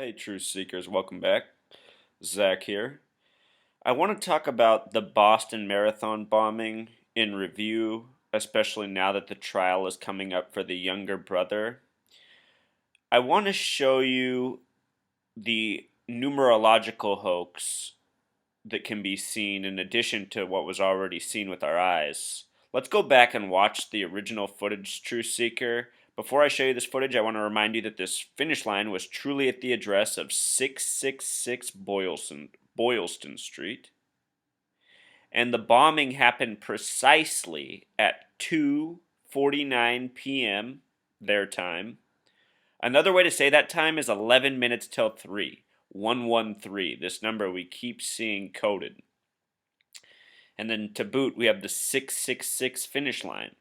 Hey, Truth Seekers, welcome back. Zach here. I want to talk about the Boston Marathon bombing in review, especially now that the trial is coming up for the younger brother. I want to show you the numerological hoax that can be seen in addition to what was already seen with our eyes. Let's go back and watch the original footage, Truth Seeker. Before I show you this footage, I want to remind you that this finish line was truly at the address of 666 Boylston Street. And the bombing happened precisely at 2:49 p.m. their time. Another way to say that time is 11 minutes till 3. 113, this number we keep seeing coded. And then to boot, we have the 666 finish line.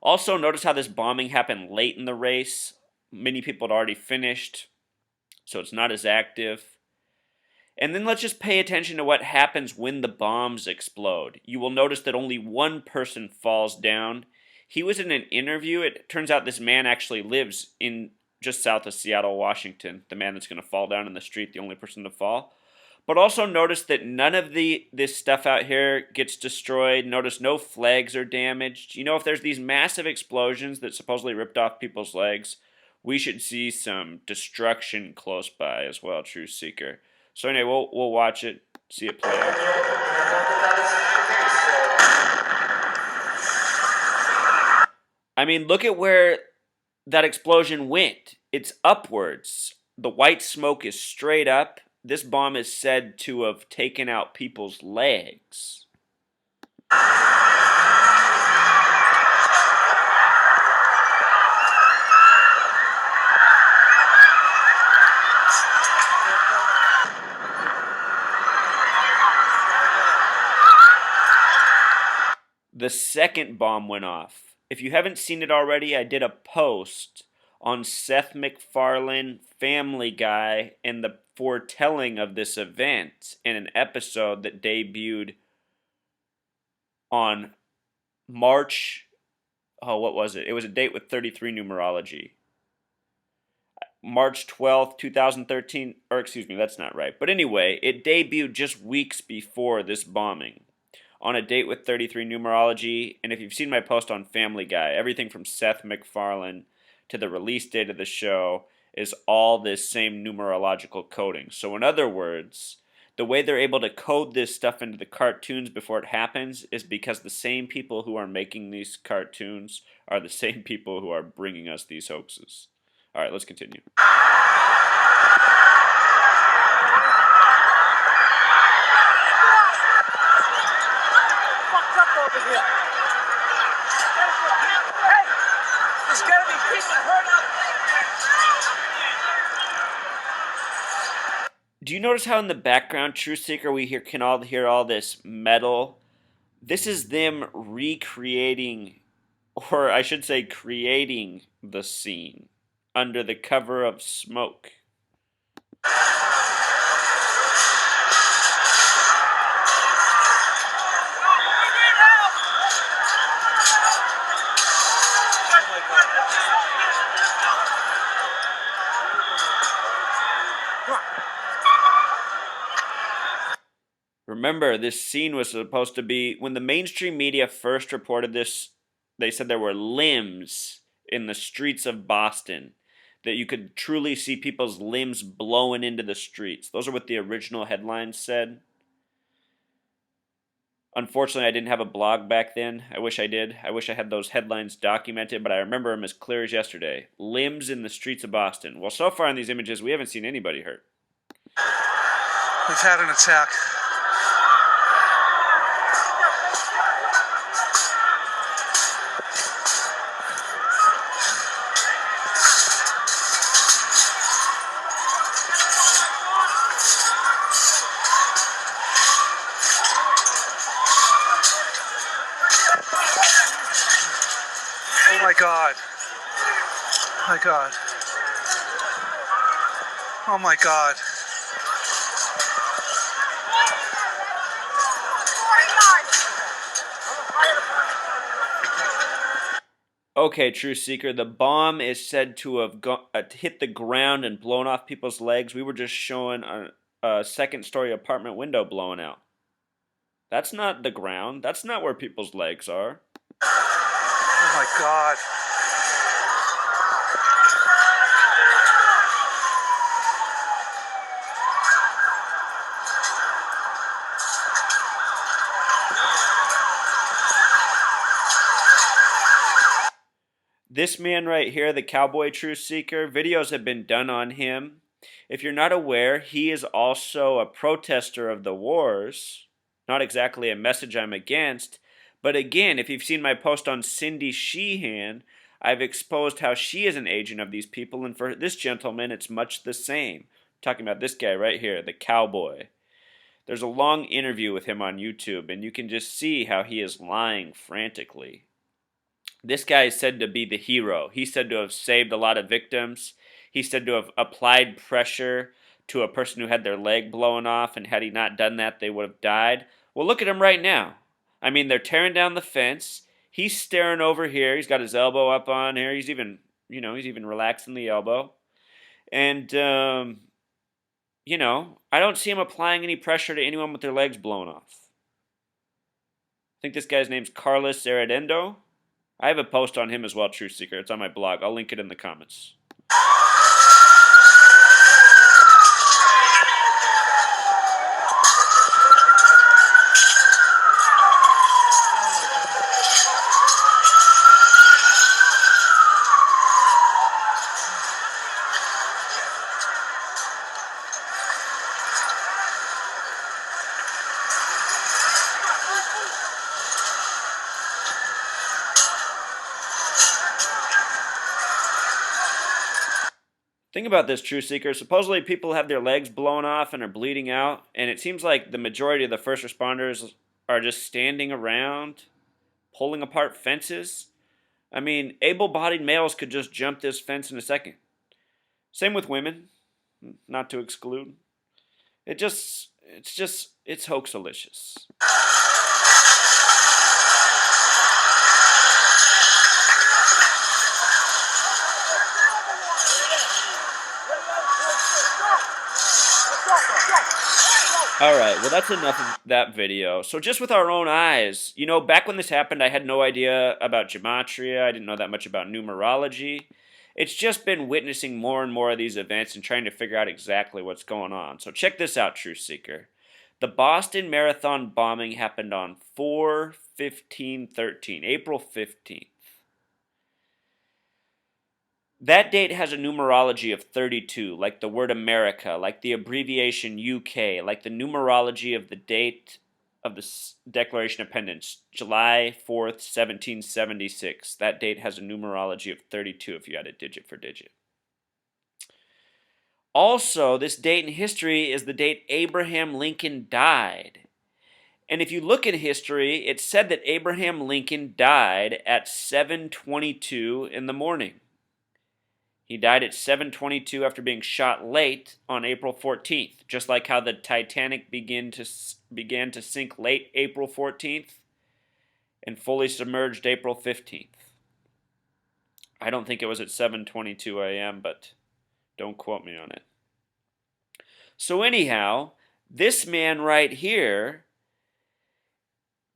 Also, notice how this bombing happened late in the race. Many people had already finished, so it's not as active. And then let's just pay attention to what happens when the bombs explode. You will notice that only one person falls down. He was in an interview. It turns out this man actually lives in just south of Seattle, Washington. The man that's going to fall down in the street, the only person to fall. But also notice that none of this stuff out here gets destroyed. Notice no flags are damaged. You know, if there's these massive explosions that supposedly ripped off people's legs, we should see some destruction close by as well, Truth Seeker. So anyway, we'll watch it, see it play out. I mean, look at where that explosion went. It's upwards. The white smoke is straight up. This bomb is said to have taken out people's legs. The second bomb went off. If you haven't seen it already, I did a post on Seth MacFarlane, Family Guy, and the foretelling of this event in an episode that debuted on March. Oh, what was it? It was a date with 33 numerology. March 12th, 2013. Or, excuse me, that's not right. But anyway, it debuted just weeks before this bombing on a date with 33 numerology. And if you've seen my post on Family Guy, everything from Seth MacFarlane to the release date of the show is all this same numerological coding. So in other words, the way they're able to code this stuff into the cartoons before it happens is because the same people who are making these cartoons are the same people who are bringing us these hoaxes. All right, let's continue. Fucked up over here. Hey, there's gotta be people hurt up. Do you notice how in the background, Truth Seeker, can all hear all this metal? This is them recreating, or I should say creating the scene under the cover of smoke. Remember, this scene was supposed to be, when the mainstream media first reported this, they said there were limbs in the streets of Boston, that you could truly see people's limbs blowing into the streets. Those are what the original headlines said. Unfortunately, I didn't have a blog back then. I wish I did. I wish I had those headlines documented, but I remember them as clear as yesterday. Limbs in the streets of Boston. Well, so far in these images, we haven't seen anybody hurt. We've had an attack. Oh my God. Oh my God. Oh my God. Okay, True Seeker, the bomb is said to have hit the ground and blown off people's legs. We were just showing a second-story apartment window blowing out. That's not the ground. That's not where people's legs are. Oh my God. This man right here, the Cowboy Truth Seeker, videos have been done on him. If you're not aware, he is also a protester of the wars. Not exactly a message I'm against, but again, if you've seen my post on Cindy Sheehan, I've exposed how she is an agent of these people, and for this gentleman, it's much the same. I'm talking about this guy right here, the Cowboy. There's a long interview with him on YouTube, and you can just see how he is lying frantically. This guy is said to be the hero. He's said to have saved a lot of victims. He's said to have applied pressure to a person who had their leg blown off, and had he not done that, they would have died. Well, look at him right now. I mean, they're tearing down the fence. He's staring over here. He's got his elbow up on here. He's even relaxing the elbow. And, I don't see him applying any pressure to anyone with their legs blown off. I think this guy's name's Carlos Arredondo. I have a post on him as well, Truth Seeker. It's on my blog. I'll link it in the comments. Think about this, True Seeker. Supposedly people have their legs blown off and are bleeding out, and it seems like the majority of the first responders are just standing around, pulling apart fences. I mean, able-bodied males could just jump this fence in a second. Same with women, not to exclude. It's hoaxalicious. Alright, well that's enough of that video. So just with our own eyes, back when this happened, I had no idea about gematria. I didn't know that much about numerology. It's just been witnessing more and more of these events and trying to figure out exactly what's going on. So check this out, Truth Seeker. The Boston Marathon bombing happened on 4/15/13, April 15th. That date has a numerology of 32, like the word America, like the abbreviation UK, like the numerology of the date of the Declaration of Independence, July 4th, 1776. That date has a numerology of 32 if you add it digit for digit. Also, this date in history is the date Abraham Lincoln died. And if you look at history, it's said that Abraham Lincoln died at 7:22 in the morning. He died at 7:22 after being shot late on April 14th, just like how the Titanic began to sink late April 14th and fully submerged April 15th. I don't think it was at 7:22 a.m., but don't quote me on it. So anyhow, this man right here,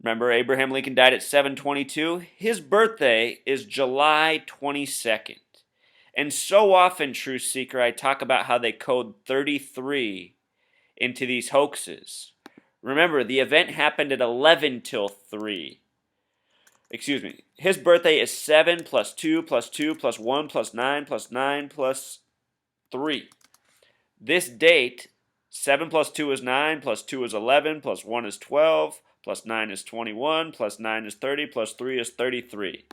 remember Abraham Lincoln died at 7:22? His birthday is July 22nd. And so often, Truth Seeker, I talk about how they code 33 into these hoaxes. Remember, the event happened at 11 till 3. Excuse me. His birthday is 7 plus 2 plus 2 plus 1 plus 9 plus 9 plus 3. This date, 7 plus 2 is 9, plus 2 is 11, plus 1 is 12, plus 9 is 21, plus 9 is 30, plus 3 is 33.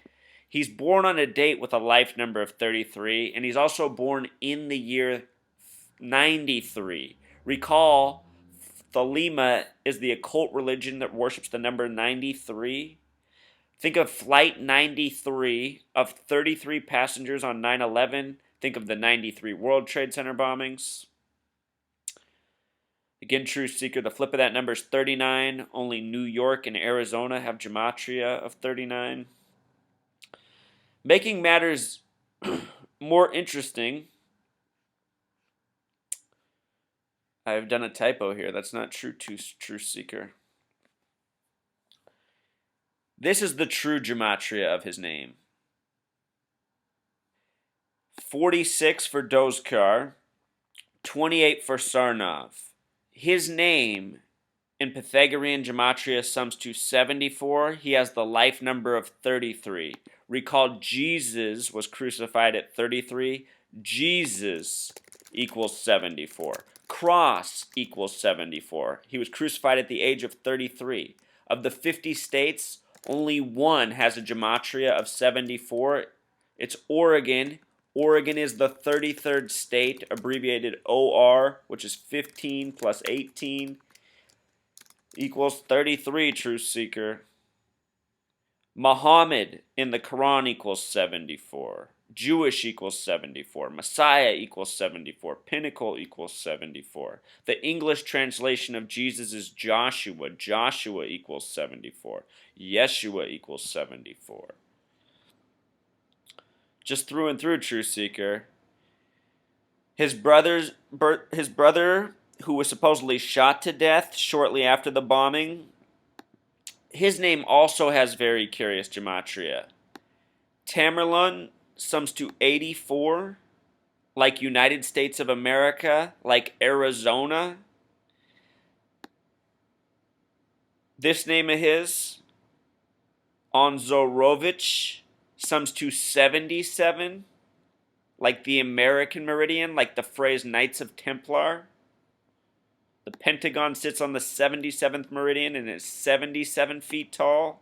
He's born on a date with a life number of 33, and he's also born in the year 93. Recall, Thelema is the occult religion that worships the number 93. Think of Flight 93 of 33 passengers on 9/11. Think of the 93 World Trade Center bombings. Again, Truth Seeker, the flip of that number is 39. Only New York and Arizona have gematria of 39. Making matters more interesting, I've done a typo here. That's not true, Truth Seeker. This is the true gematria of his name. 46 for Dzhokhar, 28 for Tsarnaev. His name in Pythagorean gematria sums to 74. He has the life number of 33. Recall, Jesus was crucified at 33. Jesus equals 74. Cross equals 74. He was crucified at the age of 33. Of the 50 states, only one has a gematria of 74. It's Oregon. Oregon is the 33rd state, abbreviated OR, which is 15 plus 18 equals 33, Truth Seeker. Muhammad in the Quran equals 74. Jewish equals 74. Messiah equals 74. Pinnacle equals 74. The English translation of Jesus is Joshua. Joshua equals 74. Yeshua equals 74. Just through and through, Truth Seeker. His brother, who was supposedly shot to death shortly after the bombing, his name also has very curious gematria. Tamerlan sums to 84, like United States of America, like Arizona. This name of his, Onzorovich, sums to 77, like the American meridian, like the phrase Knights of Templar. The Pentagon sits on the 77th meridian and is 77 feet tall.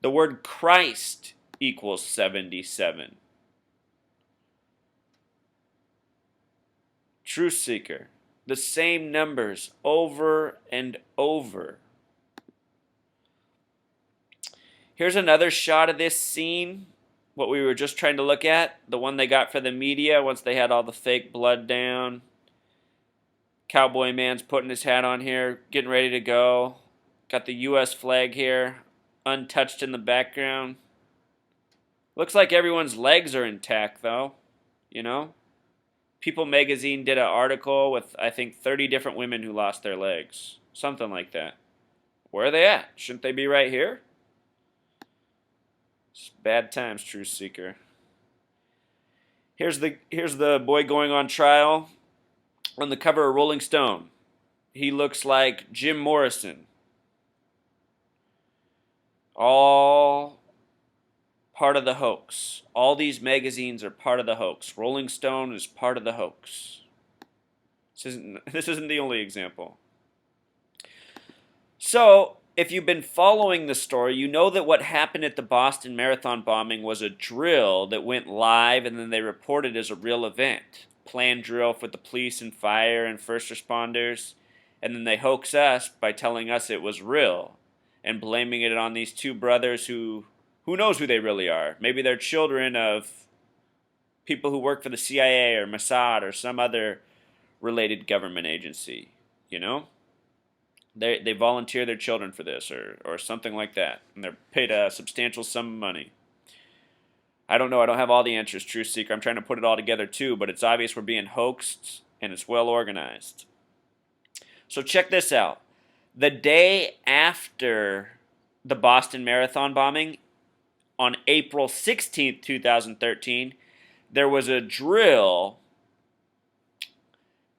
The word Christ equals 77. Truth Seeker. The same numbers over and over. Here's another shot of this scene, what we were just trying to look at, the one they got for the media once they had all the fake blood down. Cowboy man's putting his hat on here, getting ready to go. Got the U.S. flag here, untouched in the background. Looks like everyone's legs are intact, though. You know? People magazine did an article with, I think, 30 different women who lost their legs. Something like that. Where are they at? Shouldn't they be right here? It's bad times, Truth Seeker. Here's the boy going on trial on the cover of Rolling Stone. He looks like Jim Morrison. All part of the hoax. All these magazines are part of the hoax. Rolling Stone is part of the hoax. This isn't the only example. So, if you've been following the story, you know that what happened at the Boston Marathon bombing was a drill that went live and then they reported as a real event. Planned drill for the police and fire and first responders, and then they hoax us by telling us it was real and blaming it on these two brothers who knows who they really are. Maybe they're children of people who work for the CIA or Mossad or some other related government agency, you know? They volunteer their children for this or something like that, and they're paid a substantial sum of money. I don't know. I don't have all the answers, Truth Seeker. I'm trying to put it all together too, but it's obvious we're being hoaxed, and it's well organized. So check this out. The day after the Boston Marathon bombing, on April 16th, 2013, there was a drill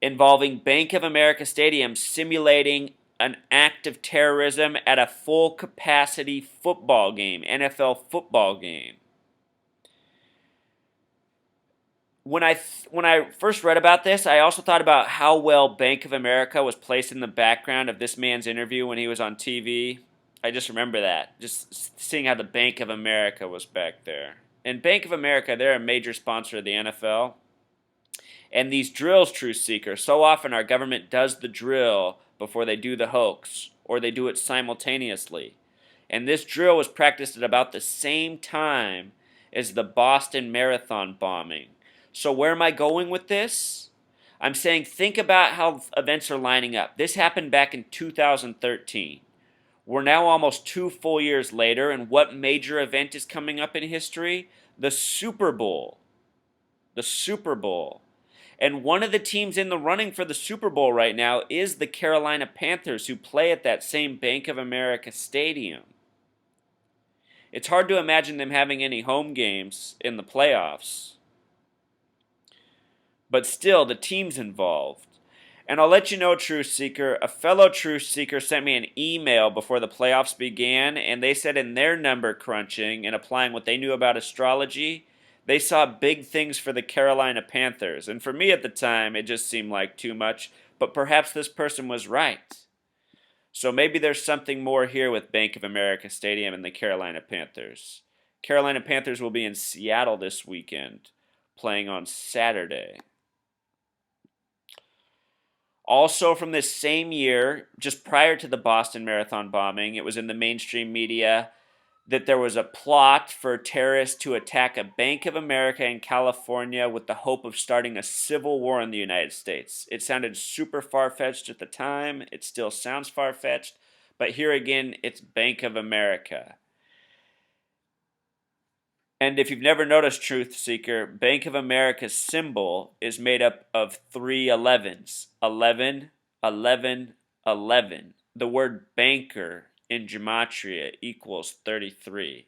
involving Bank of America Stadium simulating an act of terrorism at a full-capacity football game, NFL football game. When I first read about this, I also thought about how well Bank of America was placed in the background of this man's interview when he was on TV. I just remember that, just seeing how the Bank of America was back there. And Bank of America, they're a major sponsor of the NFL. And these drills, Truth Seeker, so often our government does the drill before they do the hoax, or they do it simultaneously. And this drill was practiced at about the same time as the Boston Marathon bombing. So where am I going with this? I'm saying think about how events are lining up. This happened back in 2013. We're now almost 2 full years later, and what major event is coming up in history? The Super Bowl. The Super Bowl. And one of the teams in the running for the Super Bowl right now is the Carolina Panthers, who play at that same Bank of America stadium. It's hard to imagine them having any home games in the playoffs. But still, the team's involved. And I'll let you know, Truth Seeker, a fellow Truth Seeker sent me an email before the playoffs began, and they said in their number crunching and applying what they knew about astrology, they saw big things for the Carolina Panthers. And for me at the time, it just seemed like too much, but perhaps this person was right. So maybe there's something more here with Bank of America Stadium and the Carolina Panthers. Carolina Panthers will be in Seattle this weekend, playing on Saturday. Also from this same year, just prior to the Boston Marathon bombing, it was in the mainstream media that there was a plot for terrorists to attack a Bank of America in California with the hope of starting a civil war in the United States. It sounded super far-fetched at the time. It still sounds far-fetched. But here again, it's Bank of America. And if you've never noticed, Truth Seeker, Bank of America's symbol is made up of 3 11s. 11, 11, 11. The word banker in gematria equals 33.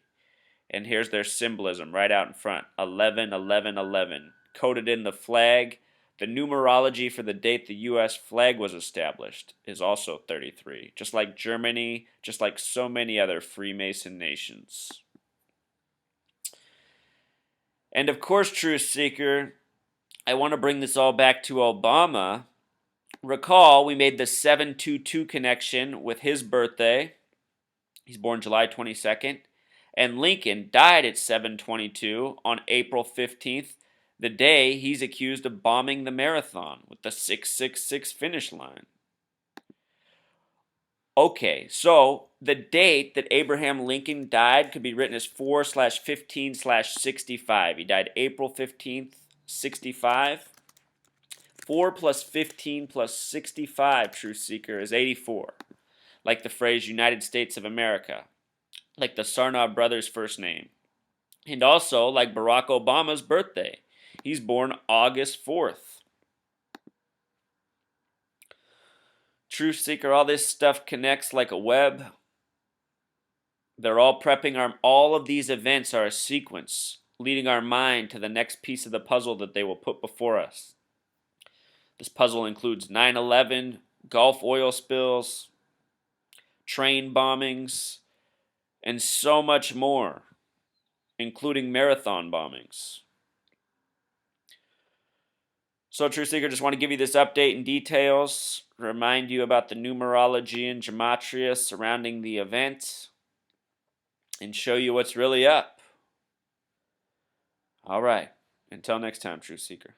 And here's their symbolism right out in front. 11, 11, 11. Coded in the flag, the numerology for the date the U.S. flag was established is also 33. Just like Germany, just like so many other Freemason nations. And of course, Truth Seeker, I want to bring this all back to Obama. Recall, we made the 722 connection with his birthday. He's born July 22nd. And Lincoln died at 722 on April 15th, the day he's accused of bombing the marathon with the 666 finish line. Okay, so the date that Abraham Lincoln died could be written as 4/15/65. He died April 15th, 65. 4 plus 15 plus 65, Truth Seeker, is 84. Like the phrase United States of America. Like the Tsarnaev brothers' first name. And also like Barack Obama's birthday. He's born August 4th. Truth Seeker, all this stuff connects like a web. They're all prepping all of these events are a sequence, leading our mind to the next piece of the puzzle that they will put before us. This puzzle includes 9/11, Gulf oil spills, train bombings, and so much more, including marathon bombings. So, True Seeker, just want to give you this update and details, remind you about the numerology and gematria surrounding the event, and show you what's really up. All right. Until next time, True Seeker.